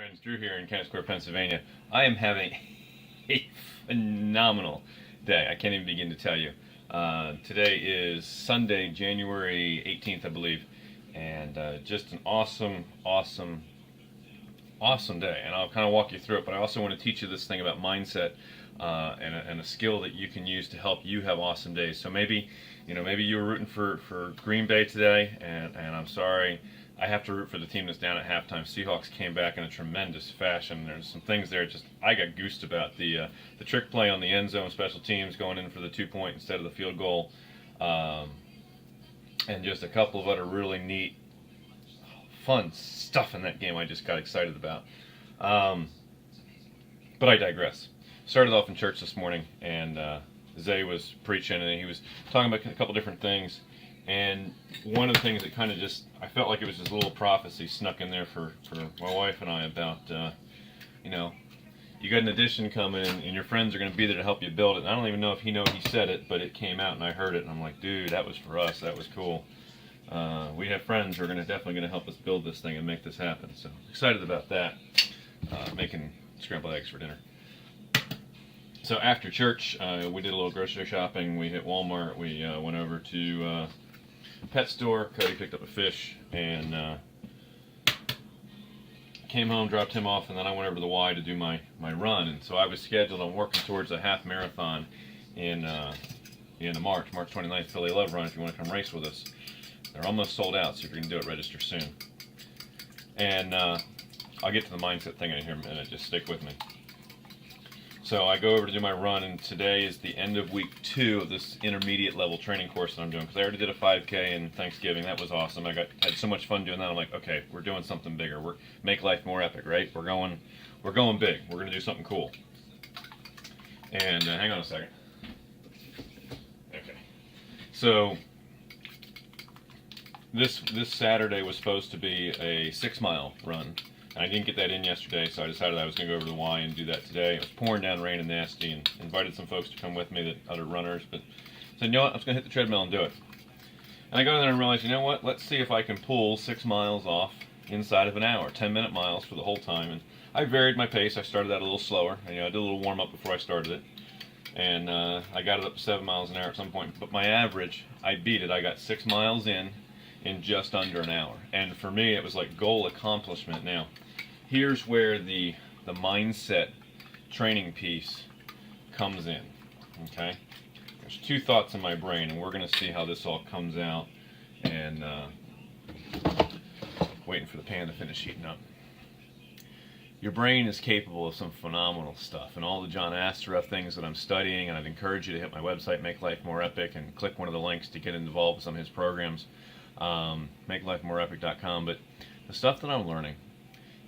Friends, Drew here in Kennett Square, Pennsylvania. I am having a phenomenal day. I can't even begin to tell you. Today is Sunday, January 18th, I believe, and just an awesome day. And I'll kind of walk you through it, but I also want to teach you this thing about mindset and a skill that you can use to help you have awesome days. So maybe you were rooting for Green Bay today, and I'm sorry. I have to root for the team that's down at halftime. Seahawks came back in a tremendous fashion. There's some things there I got goosed about. The trick play on the end zone, special teams going in for the 2-point instead of the field goal, and just a couple of other really neat, fun stuff in that game I just got excited about. But I digress. Started off in church this morning, and Zay was preaching, and he was talking about a couple different things. And one of the things that kind of I felt like it was just a little prophecy snuck in there for my wife and I about, you got an addition coming and your friends are going to be there to help you build it. And I don't even know if he said it, but it came out and I heard it and I'm like, dude, that was for us. That was cool. We have friends who are definitely going to help us build this thing and make this happen. So excited about that. Making scrambled eggs for dinner. So after church, we did a little grocery shopping. We hit Walmart. We went over to pet store. Cody picked up a fish and came home, dropped him off, and then I went over to the Y to do my run. And so I was scheduled on working towards a half marathon in the end of March 29th, Philly Love Run. If you want to come race with us, they're almost sold out. So if you're gonna do it, register soon. And I'll get to the mindset thing in here in a minute. Just stick with me. So I go over to do my run, and today is the end of week 2 of this intermediate level training course that I'm doing. Because I already did a 5K in Thanksgiving. That was awesome. I had so much fun doing that. I'm like, okay, we're doing something bigger. Make life more epic, right? We're going big. We're gonna do something cool. And hang on a second. Okay. So this Saturday was supposed to be a 6-mile run. I didn't get that in yesterday, so I decided I was going to go over to the Y and do that today. It was pouring down rain and nasty, and invited some folks to come with me, other runners, but said, you know what, I'm just going to hit the treadmill and do it. And I go there and realize, you know what, let's see if I can pull 6 miles off inside of an hour, 10-minute miles for the whole time. And I varied my pace. I started out a little slower. I did a little warm-up before I started it. And I got it up to 7 miles an hour at some point. But my average, I beat it. I got 6 miles in just under an hour. And for me, it was like goal accomplishment. Now, here's where the mindset training piece comes in, okay? There's 2 thoughts in my brain, and we're going to see how this all comes out, and waiting for the pan to finish heating up. Your brain is capable of some phenomenal stuff, and all the John Astoreth things that I'm studying, and I'd encourage you to hit my website, Make Life More Epic, and click one of the links to get involved with some of his programs, makelifemoreepic.com. But the stuff that I'm learning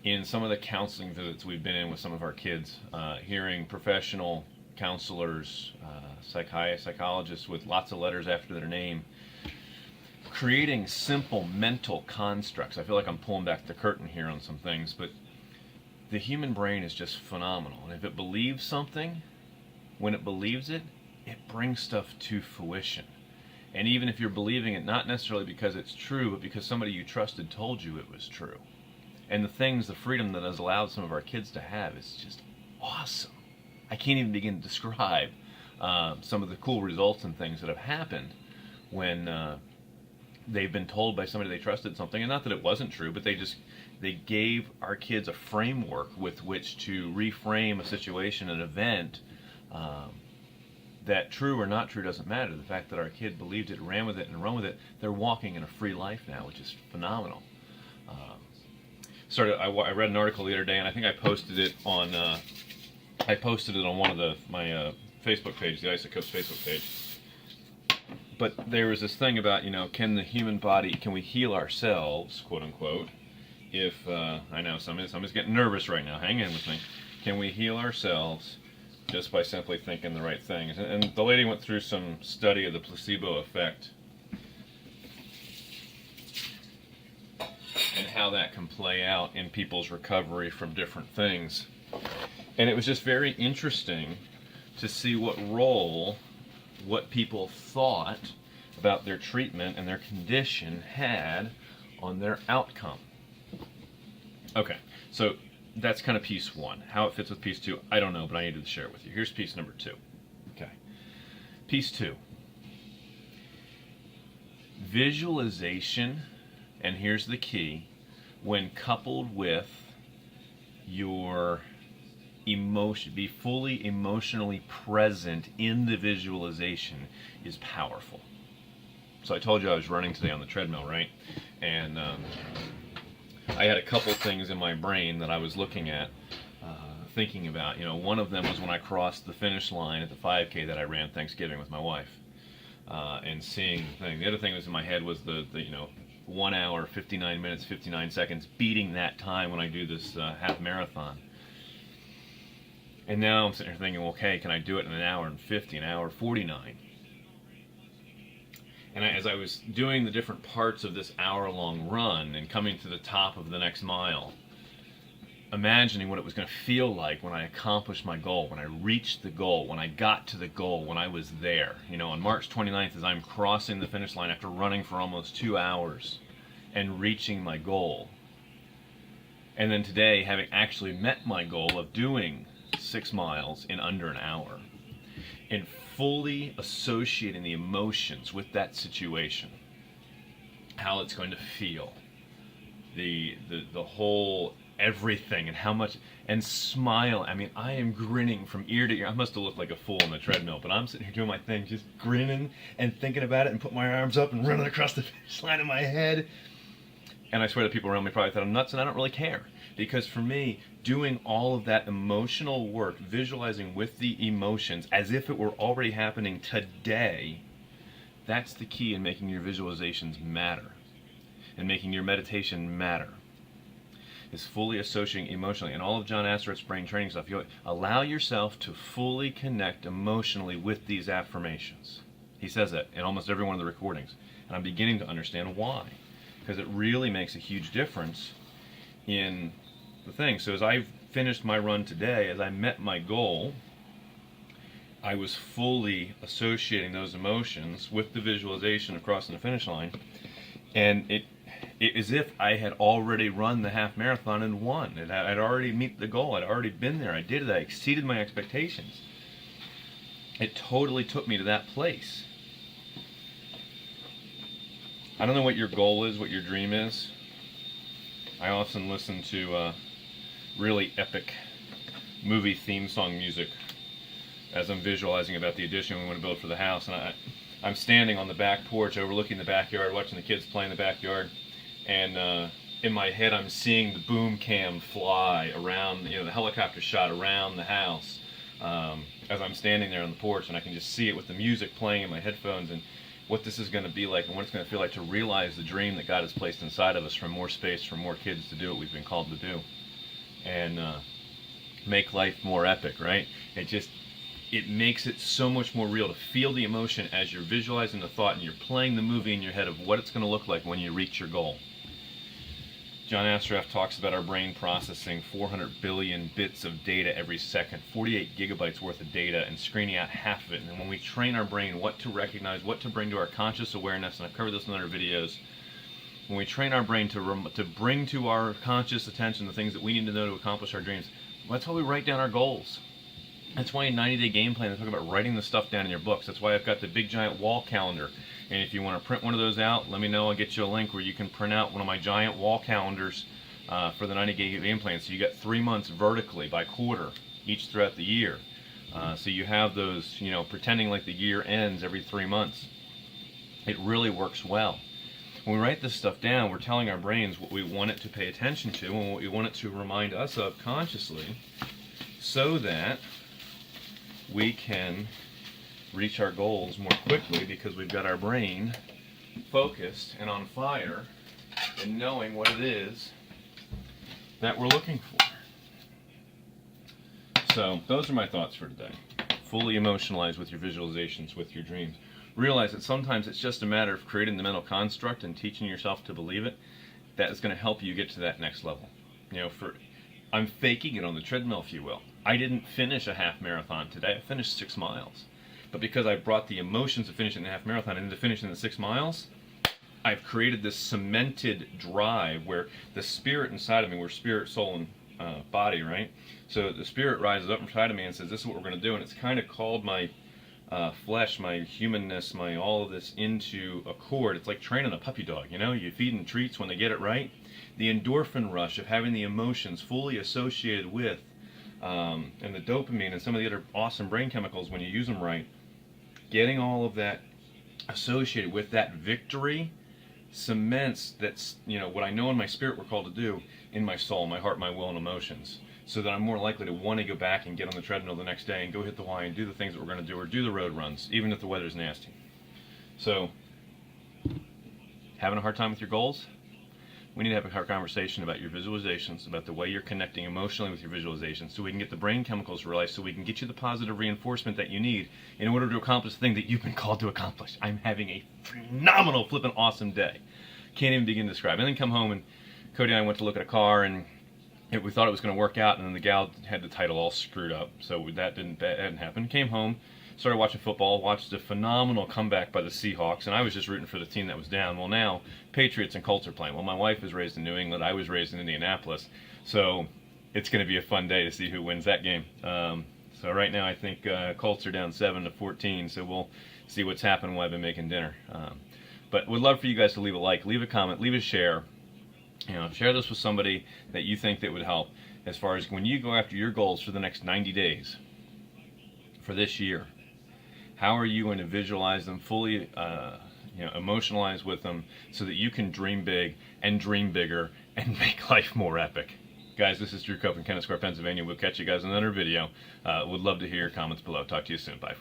in some of the counseling visits we've been in with some of our kids, hearing professional counselors, psychologists with lots of letters after their name, creating simple mental constructs. I feel like I'm pulling back the curtain here on some things, but the human brain is just phenomenal. And if it believes something, when it believes it, it brings stuff to fruition. And even if you're believing it, not necessarily because it's true, but because somebody you trusted told you it was true. And the freedom that has allowed some of our kids to have is just awesome. I can't even begin to describe some of the cool results and things that have happened when they've been told by somebody they trusted something. And not that it wasn't true, but they gave our kids a framework with which to reframe a situation, an event, that true or not true doesn't matter. The fact that our kid believed it, ran with it, and run with it, they're walking in a free life now, which is phenomenal. I read an article the other day, and I think I posted it on one of my Facebook page, the IsaCopes Facebook page. But there was this thing about, can the human body, can we heal ourselves, quote unquote? If I know somebody's getting nervous right now. Hang in with me. Can we heal ourselves just by simply thinking the right things? And the lady went through some study of the placebo effect and how that can play out in people's recovery from different things. And it was just very interesting to see what people thought about their treatment and their condition had on their outcome. Okay, so that's kind of piece one. How it fits with piece two, I don't know, but I needed to share it with you. Here's piece number two. Okay. Piece two. Visualization, and here's the key, when coupled with your emotion, be fully emotionally present in the visualization, is powerful. So I told you I was running today on the treadmill, right? And I had a couple things in my brain that I was looking at, thinking about. You know, one of them was when I crossed the finish line at the 5K that I ran Thanksgiving with my wife, and seeing the thing. The other thing that was in my head was the 1 hour, 59 minutes, 59 seconds, beating that time when I do this half marathon. And now I'm sitting here thinking, okay, can I do it in an hour and 50, an hour 49? And as I was doing the different parts of this hour-long run and coming to the top of the next mile, imagining what it was going to feel like when I accomplished my goal, when I reached the goal, when I got to the goal, when I was there. You know, on March 29th, as I'm crossing the finish line after running for almost 2 hours and reaching my goal. And then today, having actually met my goal of doing 6 miles in under an hour, and fully associating the emotions with that situation, how it's going to feel, the whole everything, and how much, and smile. I mean, I am grinning from ear to ear. I must have looked like a fool on the treadmill, but I'm sitting here doing my thing, just grinning and thinking about it, and putting my arms up and running across the finish line in my head. And I swear the people around me probably thought I'm nuts, and I don't really care. Because for me, doing all of that emotional work, visualizing with the emotions as if it were already happening today, that's the key in making your visualizations matter and making your meditation matter. Is fully associating emotionally. And all of John Assaraf's brain training stuff, you allow yourself to fully connect emotionally with these affirmations. He says that in almost every one of the recordings. And I'm beginning to understand why. Because it really makes a huge difference in the thing. So as I finished my run today, as I met my goal, I was fully associating those emotions with the visualization of crossing the finish line, and it as if I had already run the half marathon and won. I'd already met the goal. I'd already been there. I did it. I exceeded my expectations. It totally took me to that place. I don't know what your goal is, what your dream is. I often listen to really epic movie theme song music as I'm visualizing about the addition we want to build for the house. And I'm standing on the back porch overlooking the backyard, watching the kids play in the backyard. And in my head I'm seeing the boom cam fly around, the helicopter shot around the house as I'm standing there on the porch. And I can just see it with the music playing in my headphones, and what this is going to be like and what it's going to feel like to realize the dream that God has placed inside of us, for more space, for more kids to do what we've been called to do, and make life more epic, right? It makes it so much more real to feel the emotion as you're visualizing the thought and you're playing the movie in your head of what it's going to look like when you reach your goal. John Assaraf talks about our brain processing 400 billion bits of data every second, 48 gigabytes worth of data, and screening out half of it. And when we train our brain what to recognize, what to bring to our conscious awareness, and I've covered this in other videos, when we train our brain to bring to our conscious attention the things that we need to know to accomplish our dreams, that's why we write down our goals. That's why in 90-day game plan they talk about writing the stuff down in your books. That's why I've got the big giant wall calendar. And if you want to print one of those out, let me know. I'll get you a link where you can print out one of my giant wall calendars for the 90-day game plan. So you get 3 months vertically by quarter each throughout the year. So you have those, pretending like the year ends every 3 months. It really works well. When we write this stuff down, we're telling our brains what we want it to pay attention to and what we want it to remind us of consciously, so that we can reach our goals more quickly, because we've got our brain focused and on fire and knowing what it is that we're looking for. So those are my thoughts for today. Fully emotionalize with your visualizations, with your dreams. Realize that sometimes it's just a matter of creating the mental construct and teaching yourself to believe it. That is going to help you get to that next level. I'm faking it on the treadmill, if you will. I didn't finish a half marathon today. I finished 6 miles. But because I brought the emotions of finishing the half marathon into finishing the 6 miles, I've created this cemented drive where the spirit inside of me, where spirit, soul, and body, right? So the spirit rises up inside of me and says, this is what we're going to do. And it's kind of called my flesh, my humanness, my all of this into accord. It's like training a puppy dog, you know? You feed them treats when they get it right. The endorphin rush of having the emotions fully associated with, and the dopamine and some of the other awesome brain chemicals when you use them right, getting all of that associated with that victory cements that's, you know, what I know in my spirit we're called to do in my soul, my heart, my will, and emotions, so that I'm more likely to want to go back and get on the treadmill the next day and go hit the Y and do the things that we're going to do, or do the road runs, even if the weather's nasty. So, having a hard time with your goals? We need to have a conversation about your visualizations, about the way you're connecting emotionally with your visualizations, so we can get the brain chemicals right, so we can get you the positive reinforcement that you need in order to accomplish the thing that you've been called to accomplish. I'm having a phenomenal, flippin' awesome day. Can't even begin to describe. And then come home, and Cody and I went to look at a car, and we thought it was going to work out, and then the gal had the title all screwed up, so that didn't happen. Came home, started watching football, watched a phenomenal comeback by the Seahawks, and I was just rooting for the team that was down. Well, now Patriots and Colts are playing. Well, my wife was raised in New England. I was raised in Indianapolis, so it's going to be a fun day to see who wins that game. So right now I think Colts are down 7-14, so we'll see what's happening while I've been making dinner. But would love for you guys to leave a like, leave a comment, leave a share. You know, share this with somebody that you think that would help, as far as when you go after your goals for the next 90 days for this year. How are you going to visualize them, fully emotionalize with them, so that you can dream big and dream bigger and make life more epic? Guys, this is Drew Cope in Kennett Square, Pennsylvania. We'll catch you guys in another video. Would love to hear your comments below. Talk to you soon. Bye.